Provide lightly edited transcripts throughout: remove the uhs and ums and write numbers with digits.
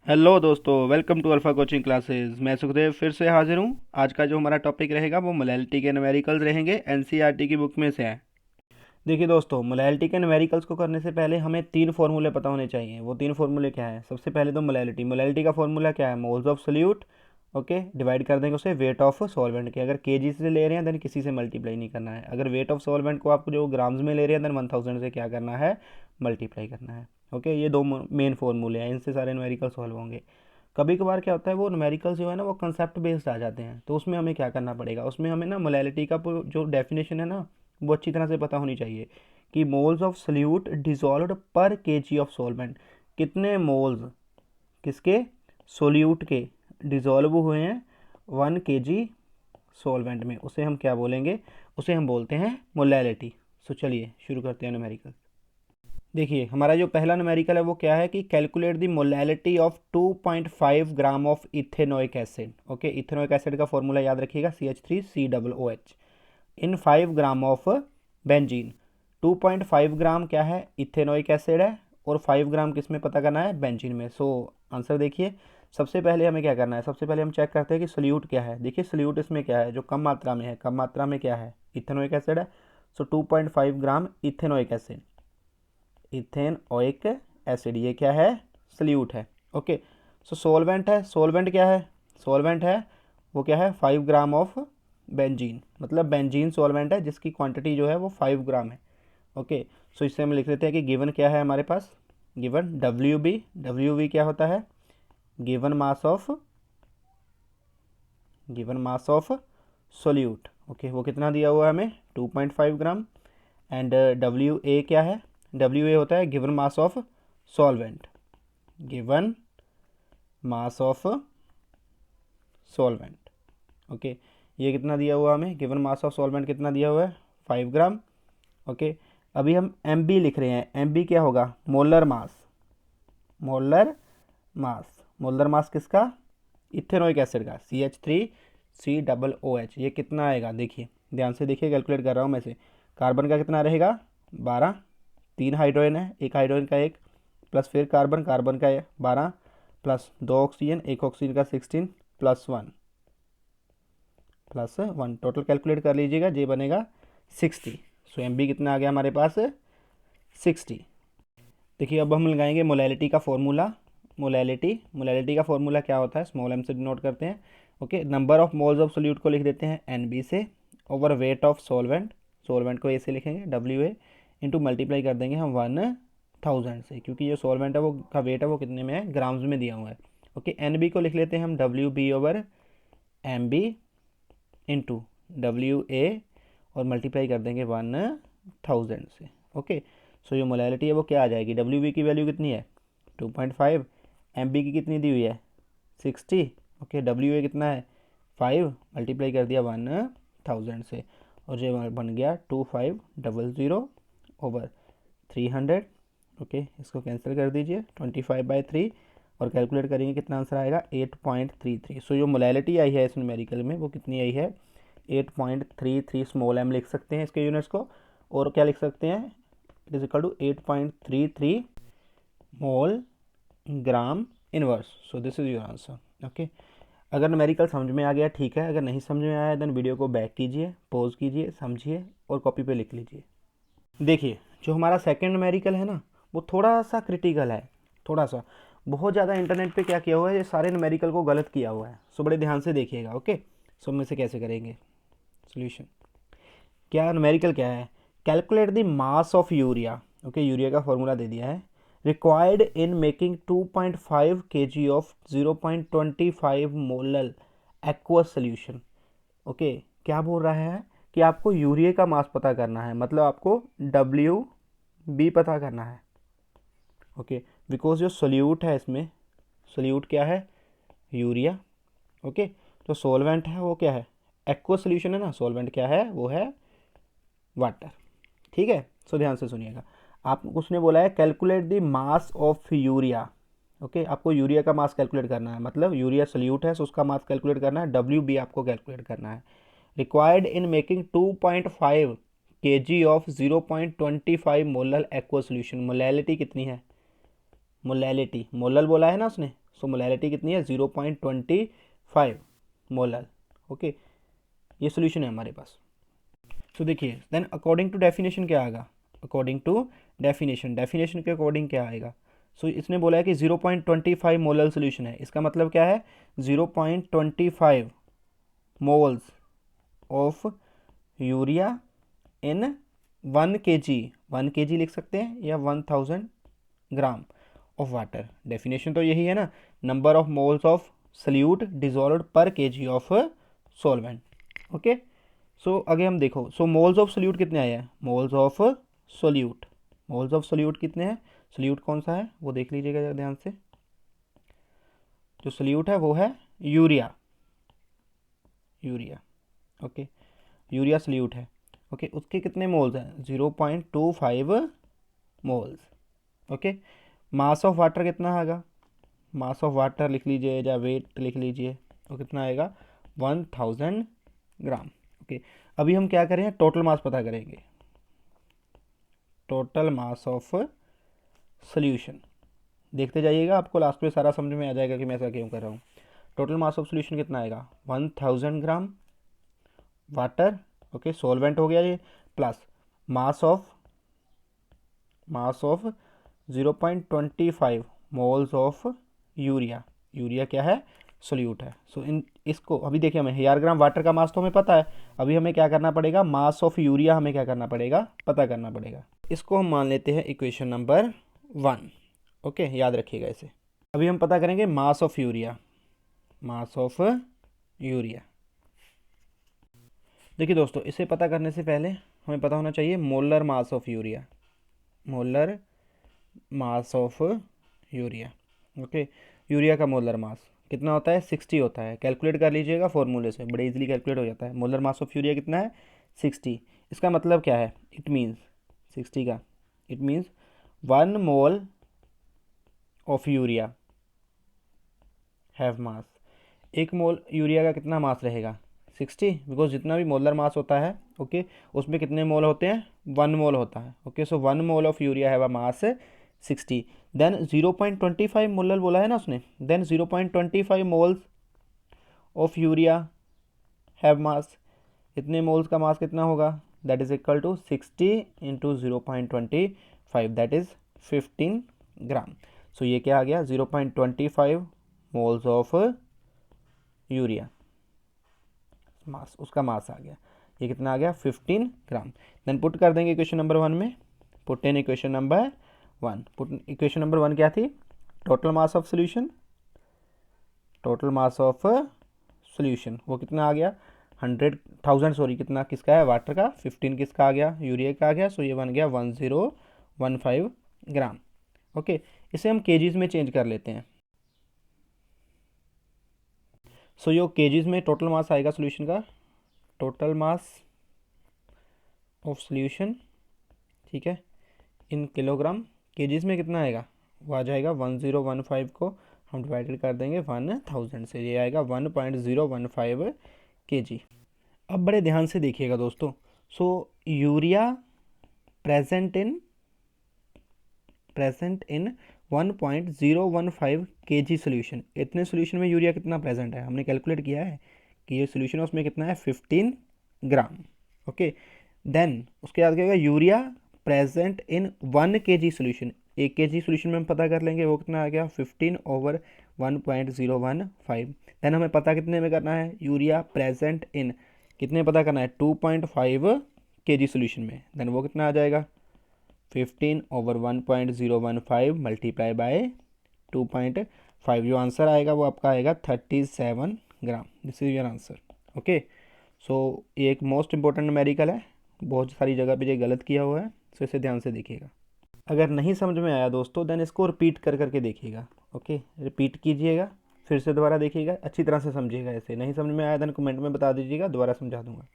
Hello दोस्तों, welcome to Alpha Coaching Classes. मैं सुखदेव फिर से हाजिर हूँ। आज का जो हमारा टॉपिक रहेगा वो मोलैलिटी के न्यूमेरिकल्स रहेंगे, एनसीईआरटी की बुक में से है। देखिए दोस्तों, मोलैलिटी के न्यूमेरिकल्स को करने से पहले हमें तीन फार्मूले पता होने चाहिए। वो तीन फार्मूले क्या है? सबसे पहले तो मोलैलिटी मोलैलिटी का फार्मूला क्या है? Moles of solute. Okay, divide कर देंगे उसे वेट ऑफ सॉल्वेंट के। अगर केजी से ले रहे हैं देन किसी से मल्टीप्लाई नहीं करना है। अगर वेट ऑफ सॉल्वेंट को आपको जो ग्राम्स में ले रहे हैं देन 1000 से क्या करना है? मल्टीप्लाई करना है। ओके, ये दो मेन फार्मूले हैं, इनसे सारे न्यूमेरिकल सॉल्व होंगे। कभी कभार क्या होता है, वो न्यूमेरिकल्स जो है ना वो कंसेप्ट बेस्ड आ जाते हैं, तो उसमें हमें क्या करना पड़ेगा? उसमें हमें ना मोलैलिटी का जो डेफिनेशन है ना वो अच्छी तरह से पता होनी चाहिए कि मोल्स ऑफ सोल्यूट डिजॉल्व्ड पर केजी ऑफ सॉल्वेंट। कितने मोल्स किसके? सोल्यूट के डिजॉल्व हुए हैं 1 kg सॉल्वेंट में, उसे हम क्या बोलेंगे? उसे हम बोलते हैं मोलैलिटी। सो चलिए शुरू करते हैं न्यूमेरिकल। देखिए, हमारा जो पहला न्यूमेरिकल है वो क्या है कि calculate the molality of 2.5 gram of ethanoic acid. Okay, ethanoic acid का फॉर्मूला याद रखिएगा, CH3COOH in 5 gram of benzene. 2.5 ग्राम क्या है? इथेनोइक एसिड है, और 5 ग्राम किस में पता करना है? बेंजीन में। सो आंसर देखिए, सबसे पहले हमें क्या करना है? सबसे पहले हम चेक करते हैं कि सोल्यूट क्या है। देखिए सोल्यूट इसमें क्या है जो कम मात्रा में है? कम मात्रा में क्या है? इथेनोइक एसिड है। सो 2.5 ग्राम इथेनोइक एसिड, इथेनोइक एसिड ये क्या है? सोल्यूट है। ओके, सो सोलवेंट है। सोलवेंट क्या है? सोलवेंट है वो क्या है? 5 ग्राम ऑफ बेंजीन, मतलब बेंजीन सोलवेंट है जिसकी क्वांटिटी जो है वो 5 ग्राम है। ओके, सो इससे हम लिख लेते हैं कि गिवन क्या है हमारे पास? गिवन डब्ल्यू बी क्या होता है? Given mass of solute. Okay, वो कितना दिया हुआ है हमें? 2.5 ग्राम। एंड डब्ल्यू ए क्या है? डब्ल्यू ए होता है given mass of solvent, given mass of solvent. Okay, ये कितना दिया हुआ हमें? गिवन मास ऑफ सॉल्वेंट कितना दिया हुआ है? 5 ग्राम। ओके, अभी हम एम बी लिख रहे हैं। एम बी क्या होगा? Molar mass. Molar mass, molar mass किसका? इथेनोइक एसिड का, CH3COOH। ये कितना आएगा? देखिए ध्यान से देखिए, कैलकुलेट कर रहा हूँ मैं से। कार्बन का कितना रहेगा? 12। 3 हाइड्रोजन है, एक हाइड्रोजन का एक, प्लस फिर कार्बन, कार्बन का 12, प्लस 2 ऑक्सीजन, एक ऑक्सीजन का 16, प्लस 1 टोटल कैलकुलेट कर लीजिएगा, जे बनेगा 60। सो एम बी कितना आ गया हमारे पास? 60। देखिए अब हम लगाएंगे मोलैलिटी का फॉर्मूला। मोलैलिटी का फॉर्मूला क्या होता है? स्मॉल एम से डिनोट करते हैं। Okay, number of moles of solute को लिख देते हैं एन बी से, over weight of solvent, solvent को ए से लिखेंगे डब्ल्यू ए, इंटू मल्टीप्लाई कर देंगे हम 1000 से, क्योंकि जो सॉल्वेंट है वो का वेट है वो कितने में है? ग्राम्स में दिया हुआ है। ओके, एन बी को लिख लेते हैं हम W B over M B into W A, और मल्टीप्लाई कर देंगे 1000 से। ओके, सो जो मोलैलिटी है वो क्या आ जाएगी? डब्ल्यू बी की वैल्यू कितनी है? 2.5। एम बी की कितनी दी हुई है? 60। ओके, डब्ल्यू ए कितना है? 5, मल्टीप्लाई कर दिया 1000 से, और जो बन गया 2500 ओवर 300। ओके, इसको कैंसिल कर दीजिए, 25/3, और कैलकुलेट करेंगे कितना आंसर आएगा? 8.33। सो जो मोलैलिटी आई है इस न्यूमेरिकल में वो कितनी आई है? 8.33 स्मॉल एम लिख सकते हैं इसके यूनिट्स को, और क्या लिख सकते हैं? It is equal to 8.33 mole gram inverse. So this is your answer. Okay, अगर न्यूमेरिकल समझ में आ गया ठीक है, अगर नहीं समझ में आया देन वीडियो को बैक कीजिए, पॉज कीजिए, समझिए और कॉपी पे लिख लीजिए। देखिए जो हमारा सेकंड न्यूमेरिकल है ना वो थोड़ा सा क्रिटिकल है, थोड़ा सा। बहुत ज़्यादा इंटरनेट पे क्या किया हुआ है, ये सारे न्यूमेरिकल को गलत किया हुआ है। सो बड़े ध्यान से देखिएगा। ओके, सो हम इसे कैसे करेंगे सोल्यूशन? क्या न्यूमेरिकल क्या है? Calculate the mass of urea. Okay, urea का फॉर्मूला दे दिया है। Required in making 2.5 kg of 0.25 molal aqueous solution. Okay, क्या बोल रहा है कि आपको यूरिया का मास पता करना है, मतलब आपको डब्ल्यू बी पता करना है। ओके, बिकॉज जो सोल्यूट है इसमें, सोल्यूट क्या है? यूरिया। ओके, तो सोलवेंट है वो क्या है? एक्वस सोल्यूशन है ना, सोलवेंट क्या है? वो है वाटर। ठीक है, सो ध्यान से सुनिएगा। आप उसने बोला है calculate the mass of urea. Okay, आपको यूरिया का मास कैलकुलेट करना है, मतलब यूरिया सोल्यूट है, सो उसका मास कैलकुलेट करना है, डब्ल्यू बी आपको कैलकुलेट करना है। Required in making 2.5 kg of 0.25 molal aqua solution. Molality कितनी है? मोलैलिटी, मोलल बोला है ना उसने, सो मोलैलिटी कितनी है 0.25 मोलल। ओके, ये सोल्यूशन है हमारे पास। सो देखिए देन अकॉर्डिंग टू डेफिनेशन क्या आएगा, अकॉर्डिंग टू डेफिनेशन, डेफिनेशन के अकॉर्डिंग क्या आएगा। सो इसने बोला है कि 0.25 मोलल सोल्यूशन है, इसका मतलब क्या है 0.25 moles of urea in 1 kg, 1 kg लिख सकते हैं या 1000 ग्राम ऑफ वाटर। डेफिनेशन तो यही है ना, number of moles of solute dissolve पर केजी ऑफ सॉल्वेंट। ओके, सो आगे हम देखो, सो मोल्स ऑफ सल्यूट कितने आए हैं, moles of solute, moles of solute कितने हैं, सोल्यूट कौन सा है वो देख लीजिएगा जरा ध्यान से। जो सोल्यूट है वो है urea, urea. Okay, urea solute है। ओके, उसके कितने मोल्स हैं 0.25 moles. Okay, mass of water कितना आएगा, मास ऑफ वाटर लिख लीजिए या वेट लिख लीजिए, वो कितना आएगा 1000 ग्राम। ओके, अभी हम क्या करें, टोटल मास पता करेंगे, टोटल मास ऑफ सोल्यूशन। देखते जाइएगा, आपको लास्ट में सारा समझ में आ जाएगा कि मैं ऐसा क्यों कर रहा हूँ। टोटल मास ऑफ सोल्यूशन कितना आएगा 1000 ग्राम वाटर। ओके, सॉल्वेंट हो गया ये, plus mass of 0.25 moles of urea, urea क्या है सोल्यूट है। सो इन इसको अभी देखिए, हमें 1000 ग्राम वाटर का मास तो हमें पता है, अभी हमें क्या करना पड़ेगा, मास ऑफ यूरिया हमें क्या करना पड़ेगा, पता करना पड़ेगा। इसको हम मान लेते हैं इक्वेशन नंबर 1। ओके, याद रखिएगा इसे। अभी हम पता करेंगे mass of urea, mass of urea. देखिए दोस्तों, इसे पता करने से पहले हमें पता होना चाहिए molar mass of urea, molar mass of urea. Okay, urea का मोलर मास कितना होता है 60 होता है, कैलकुलेट कर लीजिएगा फॉर्मूले से, बड़े इजीली कैलकुलेट हो जाता है। मोलर मास ऑफ यूरिया कितना है 60। इसका मतलब क्या है, इट मीन्स 60 का, it means 1 mole of urea have mass, 1 mole urea का कितना मास रहेगा 60, बिकॉज जितना भी मोलर मास होता है ओके उसमें कितने मोल होते हैं 1 मोल होता है। Okay, so 1 mole of urea have a mass 60। Then 0.25 molar बोला है ना उसने, then 0.25 moles of urea have mass, इतने मोल्स का मास कितना होगा, that is equal to 60 into 0.25, that is 15 gram. So ये क्या आ गया 0.25 मोल्स ऑफ यूरिया मास, उसका मास आ गया, ये कितना आ गया 15 ग्राम। देन पुट कर देंगे इक्वेशन नंबर 1 में, put in equation number 1। Put equation number 1 क्या थी, total mass of solution, total mass of solution वो कितना आ गया 100,000 सॉरी कितना किसका है वाटर का, 15 किसका आ गया यूरिया का आ गया। सो ये बन गया 1015 ग्राम। ओके, इसे हम केजीज में चेंज कर लेते हैं। सो यो केजीज में टोटल मास आएगा सोल्यूशन का, टोटल मास ऑफ सोल्यूशन, ठीक है, इन किलोग्राम। केजीज में कितना आएगा, वो आ जाएगा 1015 को हम डिवाइडेड कर देंगे 1000 से, ये आएगा 1.015 kg। अब बड़े ध्यान से देखिएगा दोस्तों, so urea present in 1.015 kg solution, इतने सोल्यूशन में यूरिया कितना प्रेजेंट है हमने कैलकुलेट किया है कि ये सोल्यूशन है उसमें कितना है 15 ग्राम। ओके, देन उसके बाद क्या होगा, यूरिया प्रेजेंट इन 1 kg सोल्यूशन, 1 kg सोल्यूशन में हम पता कर लेंगे वो कितना आ गया 15/1.015। देन हमें पता कितने में करना है, यूरिया प्रेजेंट इन कितने पता करना है 2.5 kg सोल्यूशन में, देन वो कितना आ जाएगा 15/1.015 मल्टीप्लाई बाय 2.5, जो आंसर आएगा वो आपका आएगा 37 gram. This is your answer. Okay, so ये एक मोस्ट इंपॉर्टेंट न्यूमेरिकल है, बहुत सारी जगह पे ये गलत किया हुआ है, सो इसे ध्यान से देखिएगा। अगर नहीं समझ में आया दोस्तों देन इसको रिपीट कर करके देखिएगा। ओके, रिपीट कीजिएगा, फिर से दोबारा देखिएगा, अच्छी तरह से समझिएगा। ऐसे नहीं समझ में आया देन कमेंट में बता दीजिएगा, दोबारा समझा दूंगा।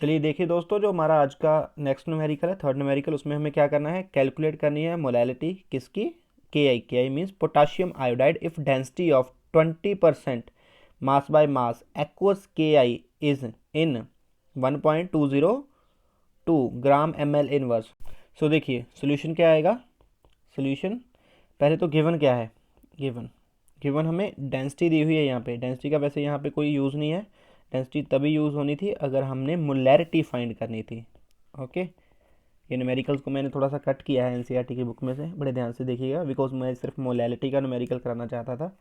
चलिए देखिए दोस्तों, जो हमारा आज का नेक्स्ट न्यूमेरिकल है, थर्ड न्यूमेरिकल, उसमें हमें क्या करना है, कैलकुलेट करनी है मोलैलिटी किसकी, K I means potassium iodide if density of 20% mass by mass aqueous K I is in 1.202 gram ml inverse. So देखिए सोल्यूशन क्या आएगा, सोल्यूशन पहले तो गिवन क्या है, गिवन हमें डेंसिटी दी हुई है यहाँ पे। डेंसिटी का वैसे यहाँ पे कोई यूज़ नहीं है, डेंसिटी तभी यूज़ होनी थी अगर हमने मोलैरिटी फाइंड करनी थी। ओके, ये न्यूमेरिकल्स को मैंने थोड़ा सा कट किया है एनसीईआरटी की बुक में से, बड़े ध्यान से देखिएगा, बिकॉज मैं सिर्फ मोलैरिटी का न्यूमेरिकल कराना चाहता था।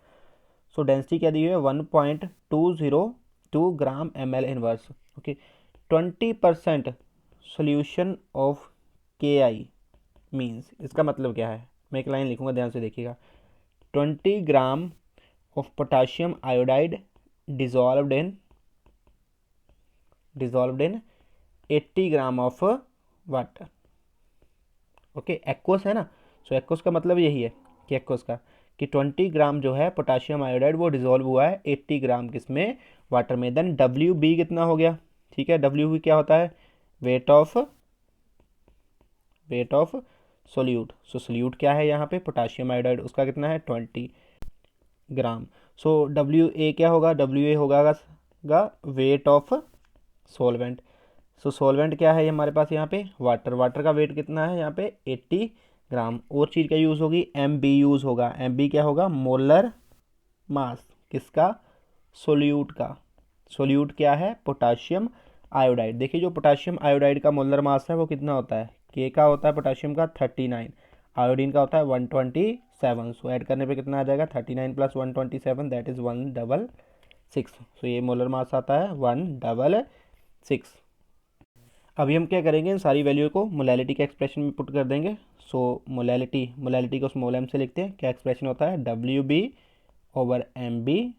सो डेंसिटी क्या दी हुई है, 1.202 gram ml inverse. Okay, 20% solution of KI means, इसका मतलब क्या है, मैं एक लाइन लिखूंगा, ध्यान से देखिएगा। 20 gram of potassium iodide dissolved in 80 gram of water. Okay, aqueous है ना, सो एक्वस का मतलब यही है कि एक्वस का कि 20 ग्राम जो है पोटाशियम आयोडाइड वो डिजोल्व हुआ है 80 ग्राम किसमें, वाटर में। देन WB कितना हो गया, ठीक है, WB क्या होता है, weight of solute. So solute क्या है यहाँ पे, पोटाशियम आयोडाइड, उसका कितना है 20 ग्राम। सो WA क्या होगा, WA होगा weight of solvent. So solvent क्या है हमारे पास यहाँ पे, वाटर का वेट कितना है यहाँ पे 80 ग्राम। और चीज़ क्या यूज़ होगी, MB यूज़ होगा। MB क्या होगा, मोलर मास, किसका, सोल्यूट का। सोल्यूट क्या है, पोटाशियम आयोडाइड। देखिए जो पोटाशियम आयोडाइड का मोलर मास है वो कितना होता है, K का होता है पोटाशियम का 39, आयोडीन का होता है 127। सो ऐड करने पे कितना आ जाएगा, 39 + 127 दैट इज़ 166। सो ये मोलर मास आता है 166। अभी हम क्या करेंगे, इन सारी वैल्यू को मोलैलिटी के एक्सप्रेशन में पुट कर देंगे। सो मोलैलिटी को स्मॉल m से लिखते हैं। क्या एक्सप्रेशन होता है, WB/MB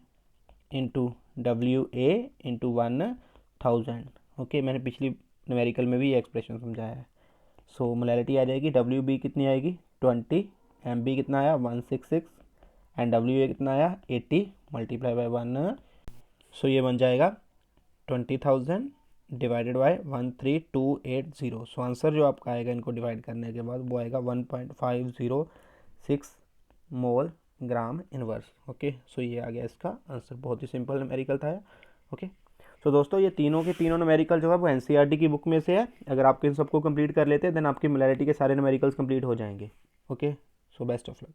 into WA into 1000। Okay, मैंने पिछली न्यूमेरिकल में भी ये एक्सप्रेशन समझाया है। सो मोलैलिटी आ जाएगी, WB कितनी आएगी 20, MB कितना आया 166 एंड WA कितना आया 80 मल्टीप्लाई बाय 1। सो ये बन जाएगा 20,000 डिवाइडेड बाय 13280। सो आंसर जो आपका आएगा इनको डिवाइड करने के बाद वो आएगा 1.506 मोल ग्राम इनवर्स। ओके, सो ये आ गया इसका आंसर, बहुत ही सिंपल न्यूमेरिकल था। ओके, सो दोस्तों ये तीनों के तीनों न्यूमेरिकल जो है वो एनसीईआरटी की बुक में से है। अगर आप इन सबको कंप्लीट कर लेते हैं देन आपकी मोलैरिटी के सारे न्यूमेरिकल्स कंप्लीट हो जाएंगे। Okay, so best of luck.